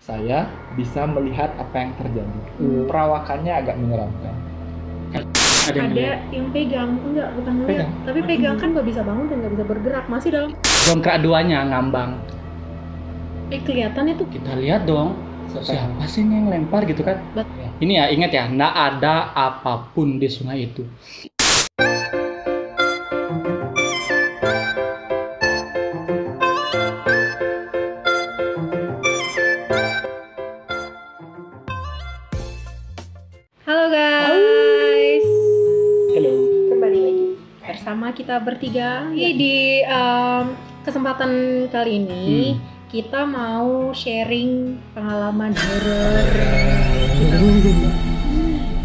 saya bisa melihat apa yang terjadi. Perawakannya agak menyeramkan. Ada yang pegang, enggak, bukan ngeliat, tapi pegang kan nggak bisa bangun dan nggak bisa bergerak, masih dalam. Dongkrak duanya ngambang. Kelihatan itu. Kita lihat dong, siapa sih ini yang lempar gitu kan? Ini ya, ingat ya, nggak ada apapun di sungai itu. Halo guys. Halo. Kembali lagi bersama kita bertiga. Di kesempatan kali ini kita mau sharing pengalaman horor kita.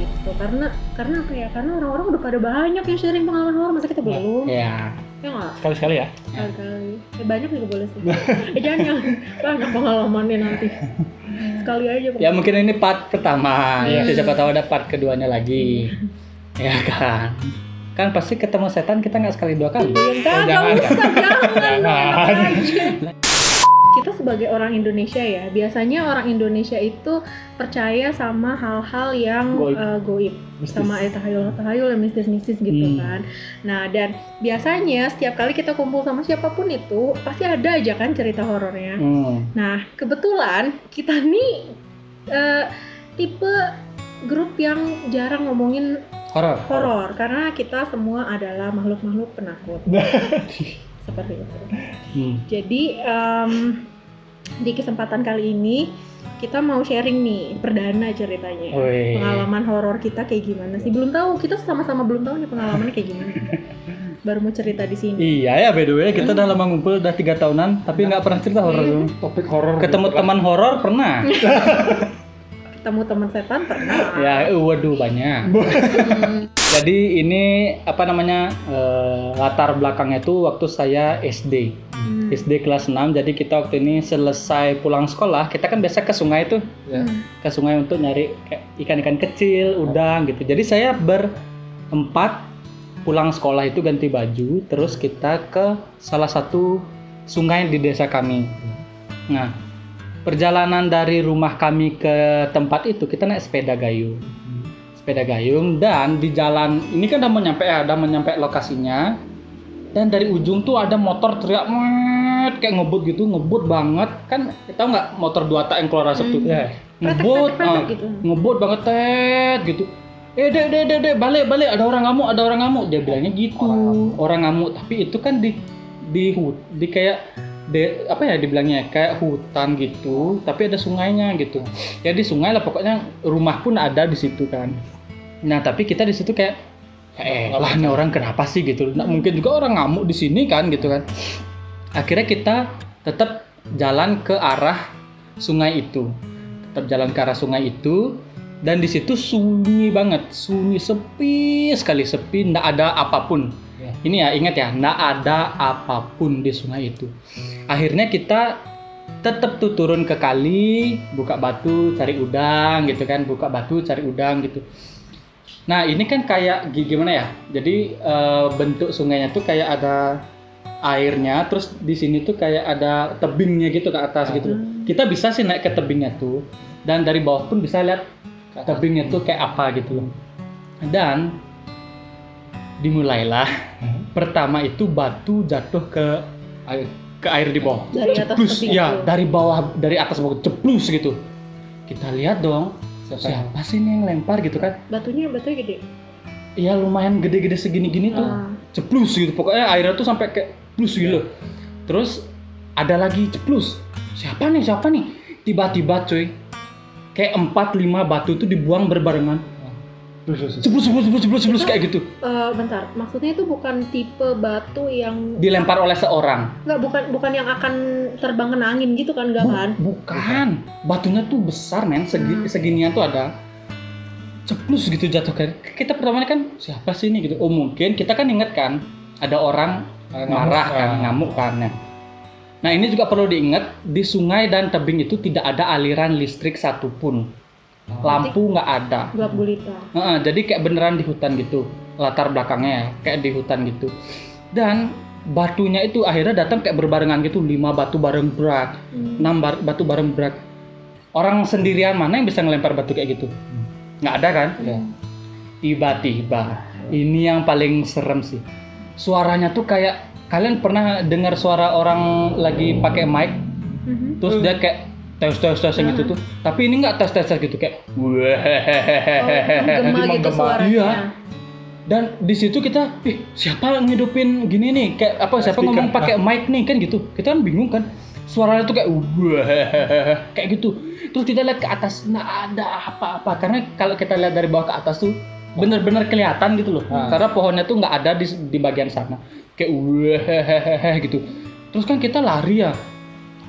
Gitu. Karena apa ya? Karena orang-orang udah pada banyak yang sharing pengalaman horor, masa kita belum? Ya. Ya nggak? Sekali-sekali ya. Sekali-kali. Banyak juga boleh sih. Jangan banyak pengalamannya nanti. Sekali aja. Ya mungkin ini part pertama, siapa tahu ada part keduanya lagi. Ya kan? Kan pasti ketemu setan kita nggak sekali dua kali. Jangan. Jangan. Kita sebagai orang Indonesia ya, biasanya orang Indonesia itu percaya sama hal-hal yang goib, sama tahayul-tahayul yang mistis-mistis gitu kan. Nah, dan biasanya setiap kali kita kumpul sama siapapun itu pasti ada aja kan cerita horornya. Nah, kebetulan kita nih tipe grup yang jarang ngomongin horor karena kita semua adalah makhluk-makhluk penakut. Seperti itu. Jadi di kesempatan kali ini kita mau sharing nih perdana ceritanya. Pengalaman horor kita kayak gimana sih? Belum tahu, kita sama-sama belum tahu nih pengalamannya kayak gimana. Baru mau cerita di sini. Iya ya, by the way kita udah lama ngumpul, udah 3 tahunan tapi nggak pernah cerita horor. Topik horor. Ketemu teman horor pernah. Ketemu teman setan pernah. Ya, waduh banyak. Jadi ini apa namanya latar belakangnya itu waktu saya SD. SD kelas 6. Jadi kita waktu ini selesai pulang sekolah, kita kan biasa ke sungai tuh. Ke sungai untuk nyari kayak ikan-ikan kecil, udang gitu. Jadi saya berempat pulang sekolah itu ganti baju, terus kita ke salah satu sungai di desa kami. Nah, perjalanan dari rumah kami ke tempat itu kita naik sepeda gayung. Dan di jalan ini kan udah menyampe lokasinya. Dan dari ujung tuh ada motor teriak kayak ngebut banget. Kan tahu nggak motor 2 tak yang keluar asap tuh? Ngebut banget gitu. Dek, balik, ada orang ngamuk. Dia bilangnya gitu. Orang ngamuk, tapi itu kan di kayak apa ya dibilangnya kayak hutan gitu, tapi ada sungainya gitu. Ya di sungai lah pokoknya, rumah pun ada di situ kan. Nah tapi kita di situ kayak lah nih orang kenapa sih gitu. Nah, mungkin juga orang ngamuk di sini kan gitu kan. Akhirnya kita tetap jalan ke arah sungai itu. Dan di situ sunyi banget, sepi sekali, nggak ada apapun. Ini ya ingat ya, nggak ada apapun di sungai itu. Akhirnya kita tetap tuh turun ke kali, buka batu cari udang gitu. Nah ini kan kayak gimana ya? Jadi bentuk sungainya tuh kayak ada airnya, terus di sini tuh kayak ada tebingnya gitu ke atas gitu. Kita bisa sih naik ke tebingnya tuh, dan dari bawah pun bisa lihat tebingnya tuh kayak apa gitu loh. Dan dimulailah pertama itu batu jatuh ke air di bawah. Dari atas ceplus, ya itu. dari atas bawah ceplus gitu. Kita lihat dong, siapa sih ini yang lempar gitu kan? Batunya gede. Iya lumayan gede-gede segini-gini tuh, ceplus gitu. Pokoknya airnya tuh sampai kayak plus gitu. Terus ada lagi ceplus. Siapa nih? Tiba-tiba cuy, kayak 4-5 batu tuh dibuang berbarengan. Ceplus kayak gitu. Bentar, maksudnya itu bukan tipe batu yang dilempar oleh seorang. Enggak, bukan yang akan terbang kena angin gitu kan, enggak kan? Bukan. Batunya tuh besar men, seginian tuh ada. Ceplus gitu jatuh kan. Kita pertamanya kan siapa sih ini gitu. Oh mungkin kita kan inget kan ada orang marah kan, ngamuk kan. Nah ini juga perlu diingat, di sungai dan tebing itu tidak ada aliran listrik satupun. Lampu nggak ada. Gelap gulita. Jadi kayak beneran di hutan gitu. Latar belakangnya ya, kayak di hutan gitu. Dan batunya itu akhirnya datang kayak berbarengan gitu, 5 batu bareng berat, 6 batu bareng berat. Orang sendirian mana yang bisa ngelempar batu kayak gitu? Nggak ada kan? Tiba-tiba, ini yang paling serem sih. Suaranya tuh kayak, kalian pernah dengar suara orang lagi pakai mic, terus dia kayak tes gitu tuh. Tapi ini nggak tes gitu, kayak Menggema gitu suaranya. Iya. Dan di situ kita, siapa ngidupin gini nih? Kayak apa? Siapa ngomong pakai mic nih kan gitu? Kita kan bingung kan. Suaranya tuh kayak kayak gitu. Terus kita lihat ke atas, nggak ada apa-apa. Karena kalau kita lihat dari bawah ke atas tuh benar-benar kelihatan gitu loh. Karena pohonnya tuh nggak ada di bagian sana. Kayak gitu. Terus kan kita lari ya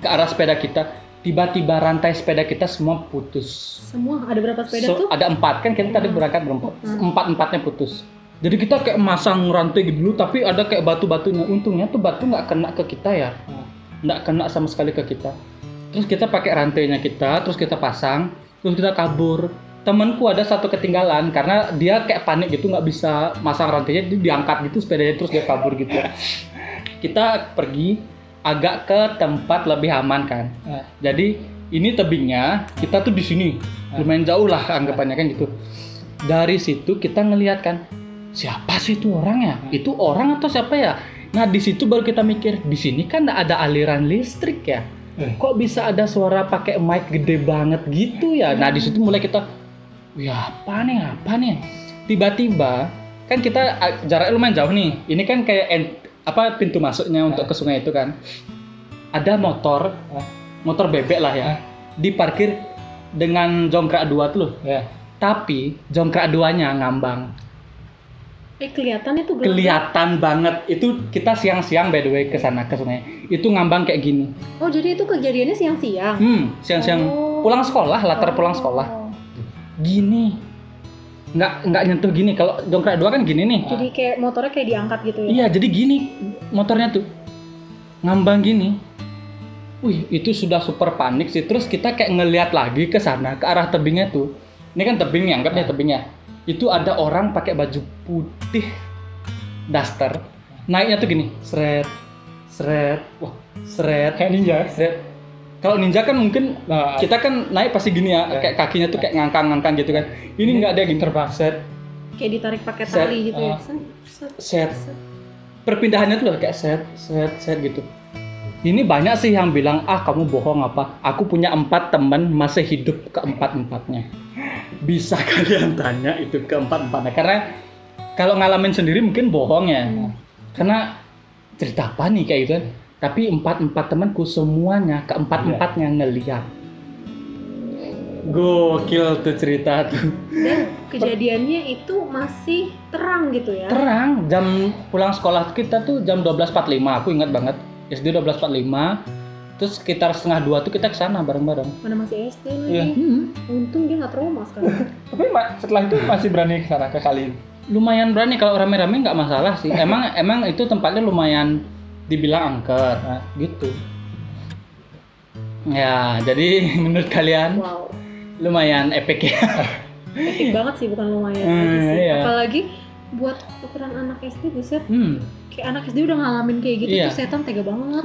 ke arah sepeda kita. Tiba-tiba rantai sepeda kita semua putus. Semua ada berapa sepeda tuh? Ada 4 kan, kita tadi berangkat berempat. 4-4-nya putus. Jadi kita kayak masang rantai gitu dulu, tapi ada kayak batu-batunya. Untungnya tuh batu nggak kena ke kita ya. Nggak kena sama sekali ke kita. Terus kita pakai rantainya kita, terus kita pasang, terus kita kabur. Temanku ada satu ketinggalan karena dia kayak panik gitu, nggak bisa masang rantainya, dia diangkat gitu sepedanya, terus dia kabur gitu. Kita pergi agak ke tempat lebih aman kan. Jadi ini tebingnya, kita tuh di sini, lumayan jauh lah anggapannya kan gitu. Dari situ kita ngelihat kan, siapa sih itu orangnya? Itu orang atau siapa ya? Nah di situ baru kita mikir, di sini kan ada aliran listrik ya. Kok bisa ada suara pakai mic gede banget gitu ya? Nah di situ mulai kita, apa nih? Tiba-tiba kan kita jaraknya lumayan jauh nih. Ini kan kayak pintu masuknya untuk ke sungai itu kan. Ada motor bebek lah ya. Diparkir dengan jongkrak 2 tuh loh. Tapi jongkrak 2-nya ngambang. Kelihatan itu gelap. Kelihatan banget. Itu kita siang-siang by the way ke sana ke sungai. Itu ngambang kayak gini. Oh, jadi itu kejadiannya siang-siang. Siang-siang pulang sekolah, latar pulang sekolah. Gini. Nggak nyentuh gini. Kalau jongkrak 2 kan gini nih. Jadi kayak motornya kayak diangkat gitu ya. Iya, jadi gini motornya tuh. Ngambang gini. Itu sudah super panik sih. Terus kita kayak ngelihat lagi ke sana, ke arah tebingnya tuh. Ini kan tebingnya, anggapnya tebingnya. Itu ada orang pakai baju putih daster, naiknya tuh gini, seret, Kayak ninja. seret. Kalau ninja kan mungkin kita kan naik pasti gini ya, kayak kakinya tuh kayak ngangkang gitu kan. Ini nggak, dia gini terbang, set. Kayak ditarik pakai tali gitu ya. Set. Perpindahannya tuh kayak set gitu. Ini banyak sih yang bilang, kamu bohong apa? Aku punya 4 teman masih hidup ke 4-4-nya. Bisa kalian tanya itu ke 4-4-nya. Karena kalau ngalamin sendiri mungkin bohong ya. Karena cerita apa nih kayak gitu kan. Tapi 4 temanku semuanya ke 4-4-nya ngeliat. Gokil tuh cerita tuh. Dan kejadiannya itu masih terang gitu ya. Terang, jam pulang sekolah kita tuh jam 12.45, aku ingat banget. SD 12.45. Terus sekitar 1:30 tuh kita kesana bareng-bareng. Mana masih SD lagi. Iya. Untung dia nggak trauma sekarang. Tapi setelah itu masih berani ke sana, ke kali ini? Lumayan berani, kalau rame-rame nggak masalah sih. Emang itu tempatnya lumayan dibilang angker, gitu. Ya, jadi menurut kalian lumayan epic ya. Epic banget sih, bukan lumayan aja sih. Iya. Apalagi buat ukuran anak SD, buset. Kayak anak SD udah ngalamin kayak gitu, Iya. tuh setan tega banget.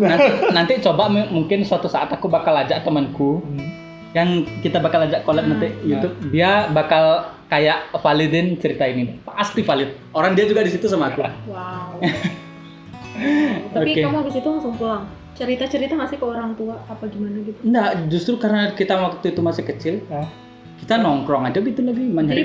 Nanti coba mungkin suatu saat aku bakal ajak temanku yang kita bakal ajak collab nanti YouTube. Dia bakal kayak validin cerita ini, pasti valid. Orang dia juga di situ sama aku. Wow. Tapi kamu habis itu langsung pulang. Cerita-cerita nggak sih ke orang tua apa gimana gitu? Enggak, justru karena kita waktu itu masih kecil, kita nongkrong aja gitu lagi. Jadi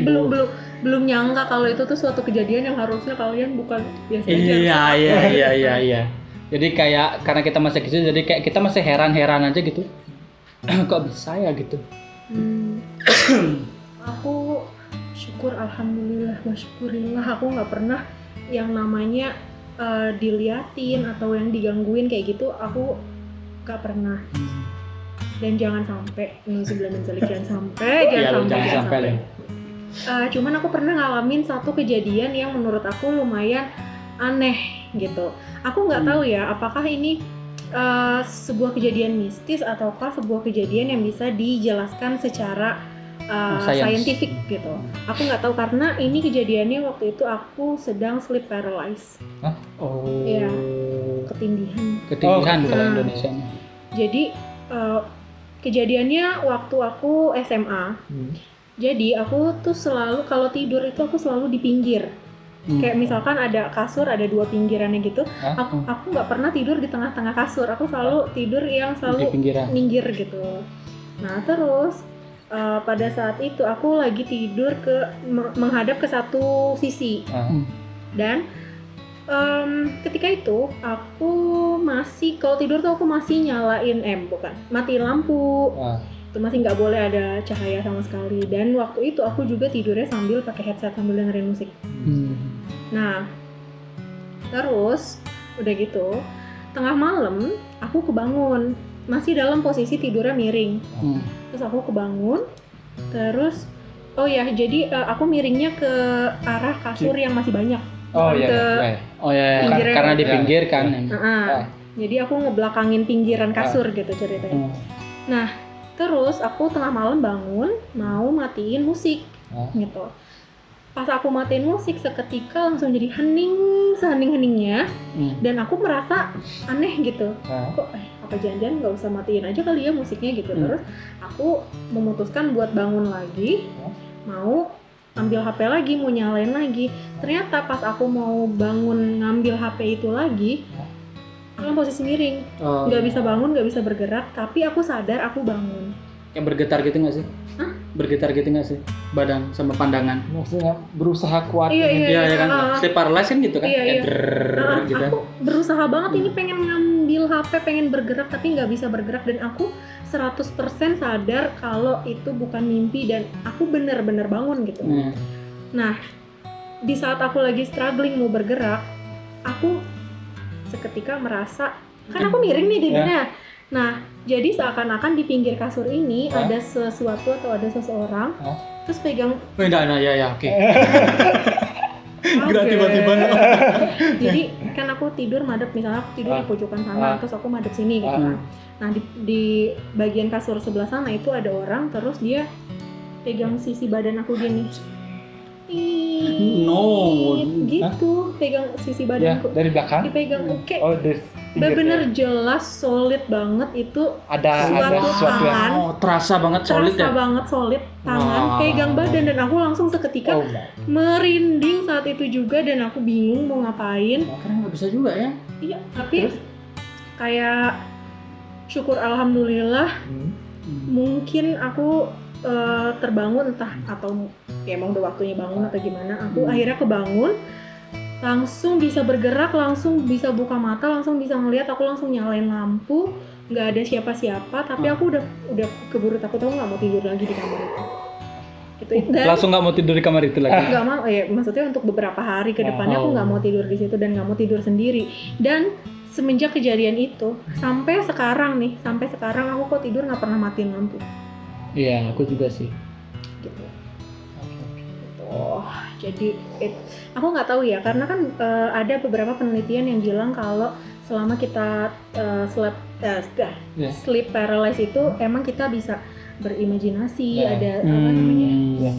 belum nyangka kalau itu tuh suatu kejadian yang harusnya kalian bukan biasa aja. Iya. Jadi kayak karena kita masih kecil, jadi kayak kita masih heran-heran aja gitu. Kok bisa ya gitu? Aku syukur, alhamdulillah, bersyukurillah aku nggak pernah yang namanya diliatin atau yang digangguin kayak gitu, aku nggak pernah. Dan jangan sampai, jangan sampai. Cuman aku pernah ngalamin satu kejadian yang menurut aku lumayan aneh gitu. Aku nggak tahu ya, apakah ini sebuah kejadian mistis ataukah sebuah kejadian yang bisa dijelaskan secara scientific gitu. Aku nggak tahu karena ini kejadiannya waktu itu aku sedang sleep paralysis. Iya, ketindihan kalau Indonesia. Jadi kejadiannya waktu aku SMA. Jadi aku tuh selalu kalau tidur itu aku selalu di pinggir. Kayak misalkan ada kasur, ada 2 pinggirannya gitu. Aku nggak pernah tidur di tengah-tengah kasur. Aku selalu tidur yang selalu minggir gitu. Nah terus pada saat itu aku lagi tidur menghadap ke satu sisi. Dan ketika itu aku masih kalau tidur tuh aku masih matiin lampu. Itu masih nggak boleh ada cahaya sama sekali, dan waktu itu aku juga tidurnya sambil pakai headset sambil dengerin musik. Nah terus udah gitu tengah malam aku kebangun masih dalam posisi tidurnya miring. Terus aku kebangun terus jadi aku miringnya ke arah kasur yang masih banyak. Karena di pinggir kan. Jadi aku ngebelakangin pinggiran kasur gitu ceritanya. Nah terus aku tengah malam bangun mau matiin musik gitu. Pas aku matiin musik seketika langsung jadi sehening-heningnya. Dan aku merasa aneh gitu. Kok apa jangan-jangan nggak usah matiin aja kali ya musiknya gitu. Terus aku memutuskan buat bangun lagi, mau ambil HP lagi, mau nyalain lagi. Ternyata pas aku mau bangun ngambil HP itu lagi, dalam posisi miring, nggak bisa bangun, nggak bisa bergerak, tapi aku sadar aku bangun. Yang bergetar gitu nggak sih? Bergetar gitu nggak sih? Badan sama pandangan? Maksudnya berusaha kuat. Iya kan? Sleep paralysis kan gitu kan? Gitu. Aku berusaha banget ini pengen ngambil HP, pengen bergerak, tapi nggak bisa bergerak. Dan aku 100% sadar kalau itu bukan mimpi dan aku bener-bener bangun gitu. Nah, di saat aku lagi struggling mau bergerak, aku seketika merasa, kan aku miring nih tidurnya. Nah, jadi seakan-akan di pinggir kasur ini ada sesuatu atau ada seseorang, terus pegang. Oke. Gerak tiba-tiba. Jadi kan aku tidur madep, misalnya aku tidur di pojokan sana, terus aku madep sini gitu kan. Nah di bagian kasur sebelah sana itu ada orang, terus dia pegang sisi badan aku gini. Gitu, pegang sisi badanku. Dari belakang? Dipegang, bener-bener jelas, solid banget itu. Ada sesuatu yang terasa banget solid ya? Terasa banget solid, tangan pegang badan, dan aku langsung seketika merinding saat itu juga, dan aku bingung mau ngapain. Karena nggak bisa juga ya? Iya, tapi kayak syukur alhamdulillah, mungkin aku terbangun entah atau ya emang udah waktunya bangun atau gimana, aku akhirnya kebangun, langsung bisa bergerak, langsung bisa buka mata, langsung bisa ngeliat, aku langsung nyalain lampu, nggak ada siapa-siapa, tapi aku udah keburu takut, aku nggak mau tidur lagi di kamar itu. Dan langsung nggak mau tidur di kamar itu lagi? Nggak mau, maksudnya untuk beberapa hari ke depannya aku nggak mau tidur di situ dan nggak mau tidur sendiri. Dan semenjak kejadian itu sampai sekarang aku kok tidur nggak pernah matiin lampu. Iya, aku juga sih. Gitu. Jadi aku nggak tahu ya, karena kan ada beberapa penelitian yang bilang kalau selama kita sleep paralysis itu emang kita bisa berimajinasi, ada apa namanya,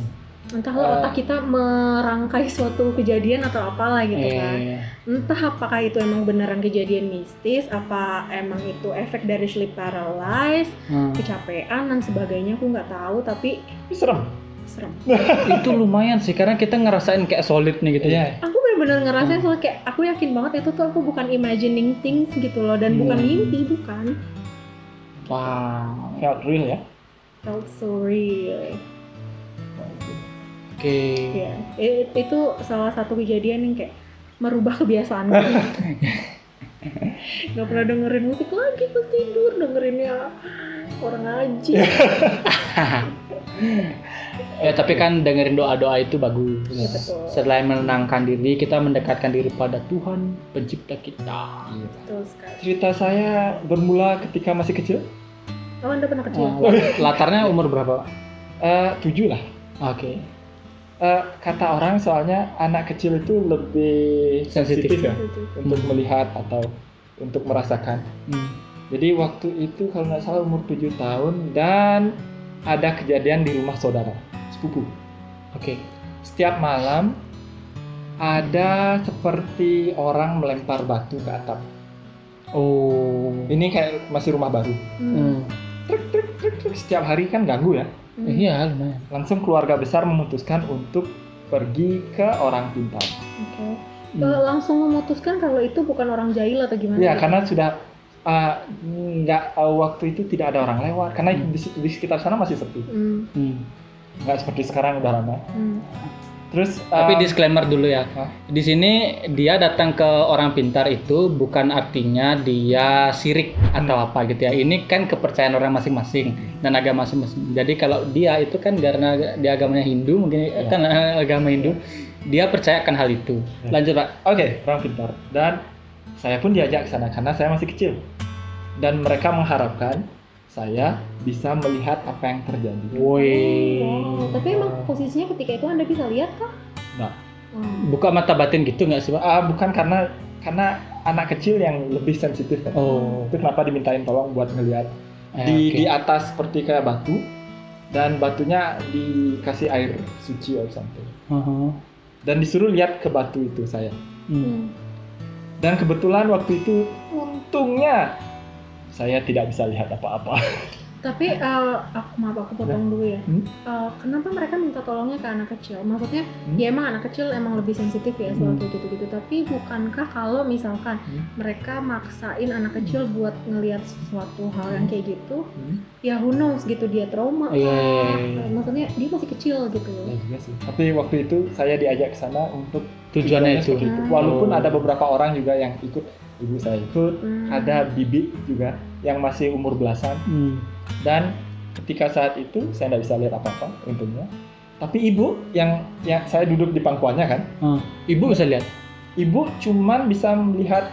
entahlah otak kita merangkai suatu kejadian atau apalah gitu kan. Entah apakah itu emang beneran kejadian mistis, apa emang itu efek dari sleep paralysis, kecapean dan sebagainya, aku nggak tahu, tapi serem. Itu lumayan sih, karena kita ngerasain kayak solid nih gitu ya. Aku benar-benar ngerasain soalnya kayak aku yakin banget itu tuh aku bukan imagining things gitu loh, dan bukan mimpi, bukan. Wow, felt real ya? Felt so real. Oke. Ya, itu salah satu kejadian yang kayak merubah kebiasaan gue. Gak pernah dengerin musik lagi pas tidur, dengerinnya orang ngaji. Ya tapi kan dengerin doa-doa itu bagus. Ya, betul. Selain menenangkan diri, kita mendekatkan diri pada Tuhan pencipta kita. Betul sekali. Cerita saya bermula ketika masih kecil. Oh, Anda pernah kecil? Latarnya umur berapa? 7 lah. Oke. Kata orang soalnya anak kecil itu lebih sensitif ya untuk melihat atau untuk merasakan. Jadi waktu itu kalau nggak salah umur 7 tahun, dan ada kejadian di rumah saudara sepupu. Oke. Setiap malam ada seperti orang melempar batu ke atap. Oh. Ini kayak masih rumah baru. setiap hari kan ganggu ya. Iya, lumayan. Langsung keluarga besar memutuskan untuk pergi ke orang pintar. Oke. Langsung memutuskan kalau itu bukan orang jahil atau gimana? Ya, gitu? karena sudah waktu itu tidak ada orang lewat karena di sekitar sana masih sepi. Nggak seperti sekarang udah ramai. Terus tapi disclaimer dulu ya. Di sini dia datang ke orang pintar itu bukan artinya dia syirik atau apa gitu ya. Ini kan kepercayaan orang masing-masing dan agama masing-masing. Jadi kalau dia itu kan karena dia agamanya Hindu, mungkin kan agama Hindu, dia percayakan hal itu. Lanjut, Pak. Oke, orang pintar. Dan saya pun diajak ke sana karena saya masih kecil. Dan mereka mengharapkan saya bisa melihat apa yang terjadi. Wow. Tapi emang posisinya ketika itu Anda bisa lihat kah? Nah, buka mata batin gitu nggak sih, Pak? Bukan karena anak kecil yang lebih sensitif. Kan? Itu kenapa dimintain tolong buat ngelihat di atas seperti kayak batu dan batunya dikasih air suci atau something. Dan disuruh lihat ke batu itu saya. Dan kebetulan waktu itu untungnya saya tidak bisa lihat apa-apa. Tapi aku potong dulu ya. Kenapa mereka minta tolongnya ke anak kecil? Maksudnya ya emang anak kecil emang lebih sensitif ya soal kayak gitu-gitu. Tapi bukankah kalau misalkan mereka maksain anak kecil buat ngelihat sesuatu hal yang kayak gitu, ya who knows gitu, dia trauma. Maksudnya dia masih kecil gitu. Ya juga sih. Tapi waktu itu saya diajak ke sana untuk tujuannya itu. Walaupun ada beberapa orang juga yang ikut, ibu saya ikut, ada bibi juga yang masih umur belasan. Dan ketika saat itu saya tidak bisa lihat apa-apa untungnya. Tapi ibu yang saya duduk di pangkuannya kan, ibu bisa lihat. Ibu cuman bisa melihat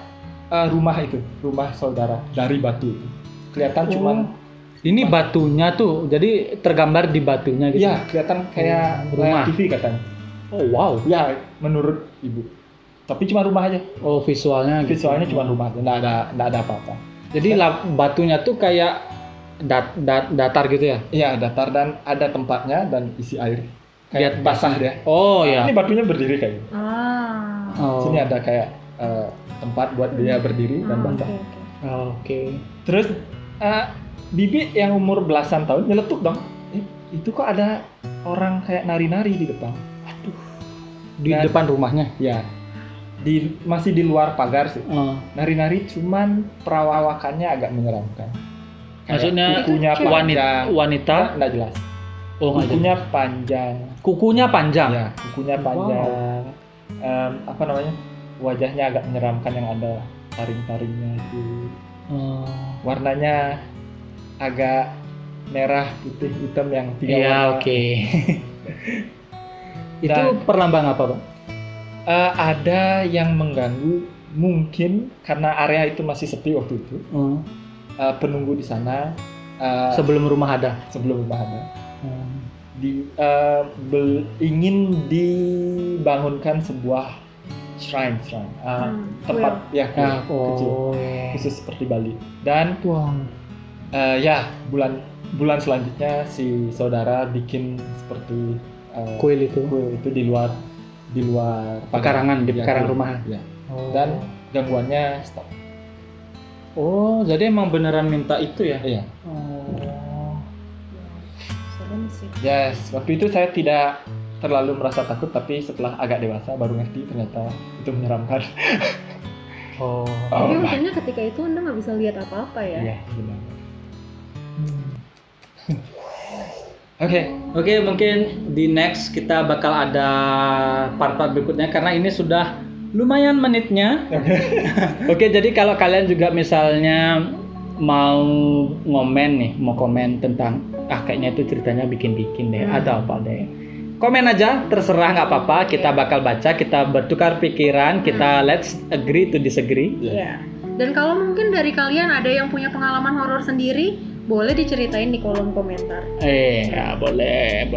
rumah itu, rumah saudara dari batu itu. Kelihatan cuman ini batunya tuh, jadi tergambar di batunya gitu. Iya, kelihatan kayak rumah TV katanya. Oh wow. Ya, menurut ibu. Tapi cuma rumah aja. Oh, visualnya cuma rumah, nggak ada apa-apa. Jadi batunya tuh kayak datar gitu ya? Iya, datar dan ada tempatnya dan isi air. Kayak basah dia. Oh ya. Ini batunya berdiri kayak gitu. Sini ada kayak tempat buat dia berdiri dan basah. Oke. Terus bibi yang umur belasan tahun nyeletuk dong. Itu kok ada orang kayak nari-nari di depan. Aduh. Di depan rumahnya? Ya. Masih di luar pagar sih. Nari-nari cuman perawakannya agak menyeramkan. Maksudnya kukunya wanita? Nggak jelas. Kukunya panjang. Kukunya panjang? Ya, kukunya panjang. Apa namanya? Wajahnya agak menyeramkan yang ada taring-taringnya itu. Warnanya agak merah, putih, hitam yang tiga warna. Iya, oke. Itu perlambang apa, Pak? Ada yang mengganggu, mungkin karena area itu masih sepi waktu itu. Penunggu di sana sebelum rumah ada. Ingin dibangunkan sebuah shrine, tempat kecil, khusus seperti Bali. Dan bulan selanjutnya si saudara bikin seperti kuil itu di luar pekarangan, di pekarangan rumah. Ya. Dan gangguannya stop. Oh, jadi emang beneran minta itu ya? Iya. Serem sih. Yes, waktu itu saya tidak terlalu merasa takut, tapi setelah agak dewasa baru ngerti ternyata itu menyeramkan. Tapi untungnya ketika itu Anda nggak bisa lihat apa-apa ya? Iya, benar. Oke, mungkin di next kita bakal ada part-part berikutnya karena ini sudah lumayan menitnya. Oke, jadi kalau kalian juga misalnya mau komen tentang kayaknya itu ceritanya bikin-bikin deh atau apa deh, komen aja, terserah, nggak apa-apa. Kita bakal baca, kita bertukar pikiran, kita let's agree to disagree. Iya. Dan kalau mungkin dari kalian ada yang punya pengalaman horor sendiri, boleh diceritain di kolom komentar. Boleh.